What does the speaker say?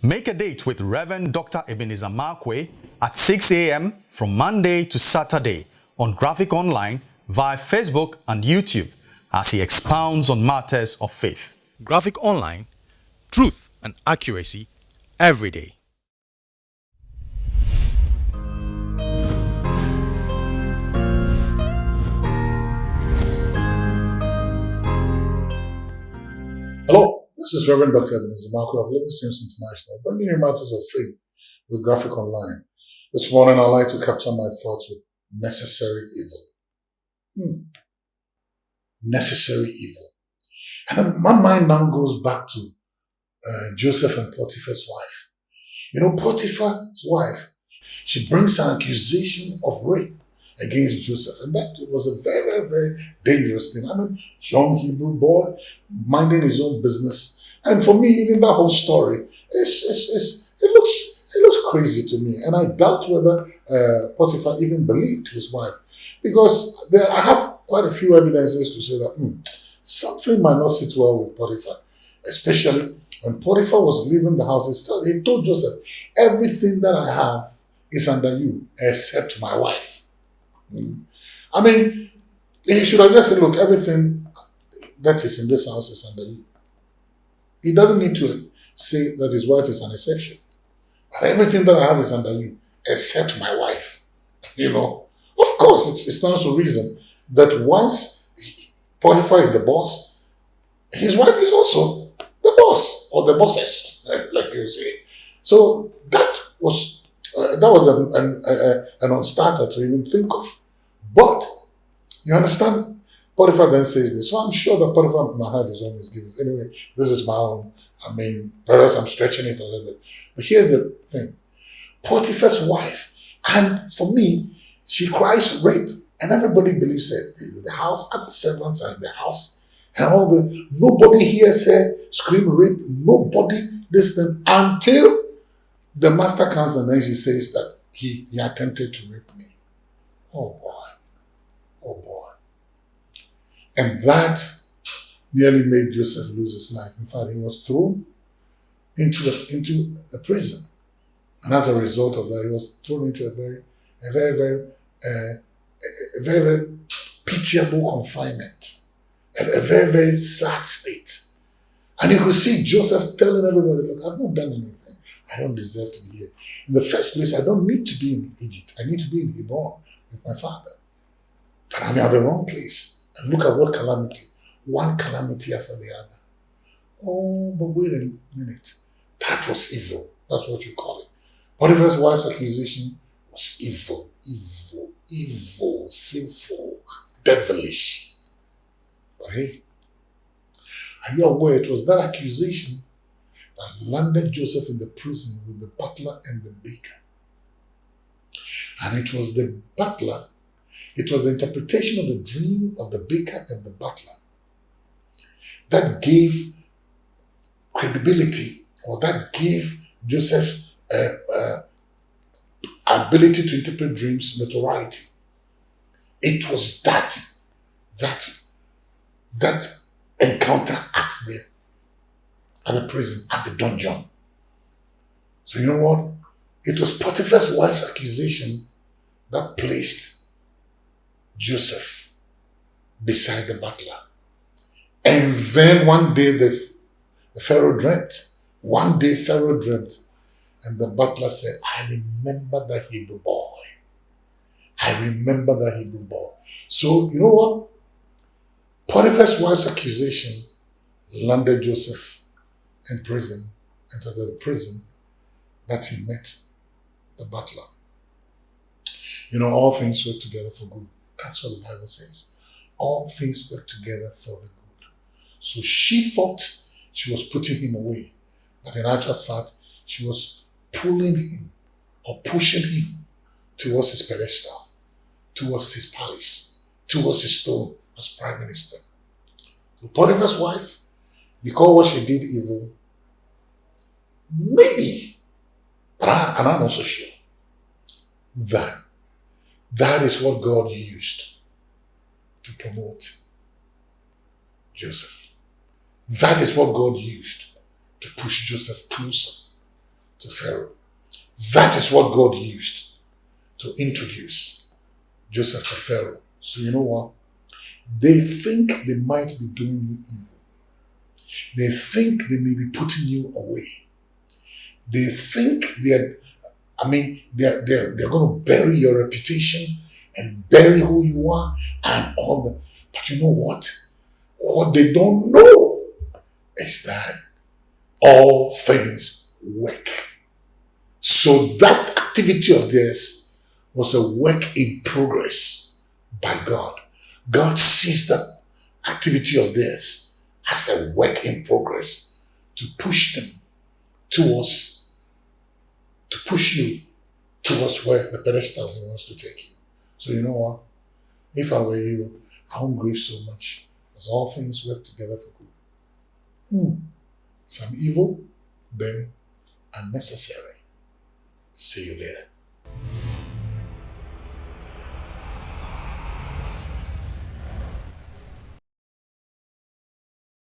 Make a date with Reverend Dr. Ebenezer Markwei at 6 a.m. from Monday to Saturday on Graphic Online via Facebook and YouTube as he expounds on matters of faith. Graphic Online, truth and accuracy every day. Hello, this is Reverend Dr. Ebenezer Markwei of Living Streams International, bringing you matters of faith with Graphic Online. This morning, I'd like to capture my thoughts with necessary evil. Necessary evil. And then my mind now goes back to Joseph and Potiphar's wife. You know, Potiphar's wife, she brings an accusation of rape against Joseph. And that was a very, very dangerous thing. I mean, young Hebrew boy minding his own business. And for me, even that whole story, it looks crazy to me. And I doubt whether Potiphar even believed his wife. Because I have quite a few evidences to say that something might not sit well with Potiphar. Especially when Potiphar was leaving the house, he told Joseph, everything that I have is under you, except my wife. I mean, he should have just said, look, everything that is in this house is under you. He doesn't need to say that his wife is an exception. But everything that I have is under you, except my wife. You know, of course, it stands to reason that once Potiphar is the boss, his wife is also the boss, or the bosses, like you say. So that was an non-starter to even think of. But, you understand, Potiphar then says this. So I'm sure that Potiphar might have his own misgivings. Anyway, this is my own. I mean, perhaps I'm stretching it a little bit. But here's the thing. Potiphar's wife, and for me, she cries rape. And everybody believes it. The house, other servants are in the house. And nobody hears her scream rape. Nobody listens until the master comes and then she says that he attempted to rape me. Oh boy. Oh boy. And that nearly made Joseph lose his life. In fact, he was thrown into the prison. And as a result of that, he was thrown into a very, very pitiable confinement. A very, very sad state. And you could see Joseph telling everybody, look, I've not done anything. I don't deserve to be here. In the first place, I don't need to be in Egypt. I need to be in Hebron with my father. But I'm at the wrong place. And look at what calamity. One calamity after the other. Oh, but wait a minute. That was evil. That's what you call it. Potiphar's wife's accusation was evil, sinful, devilish. But hey, are you aware it was that accusation that landed Joseph in the prison with the butler and the baker? And it was the butler, it was the interpretation of the dream of the baker and the butler that gave credibility, or that gave Joseph ability to interpret dreams notoriety. It was that encounter at the prison, at the dungeon. So you know what? It was Potiphar's wife's accusation that placed Joseph beside the butler. And then one day the Pharaoh dreamt. One day Pharaoh dreamt. And the butler said, I remember that Hebrew boy. I remember that Hebrew boy. So you know what? Potiphar's wife's accusation landed Joseph in prison. And it was at the prison that he met the butler. You know, all things work together for good. That's what the Bible says. All things work together for the good. So she thought she was putting him away. But in actual fact, she was pulling him or pushing him towards his pedestal, towards his palace, towards his throne as prime minister. So Potiphar's wife, you call what she did evil? Maybe. But I'm also sure that is what God used to promote Joseph. That is what God used to push Joseph closer to Pharaoh. That is what God used to introduce Joseph to Pharaoh. So you know what? They think they might be doing you evil. They think they may be putting you away. They think they're going to bury your reputation and bury who you are and all that. But you know what? What they don't know is that all things work. So that activity of theirs was a work in progress by God. God sees that activity of theirs as a work in progress to push them towards, to push you towards where the pedestal He wants to take you. So you know what? If I were you, I won't grieve so much, because all things work together for good. Some evil, then unnecessary. See you later.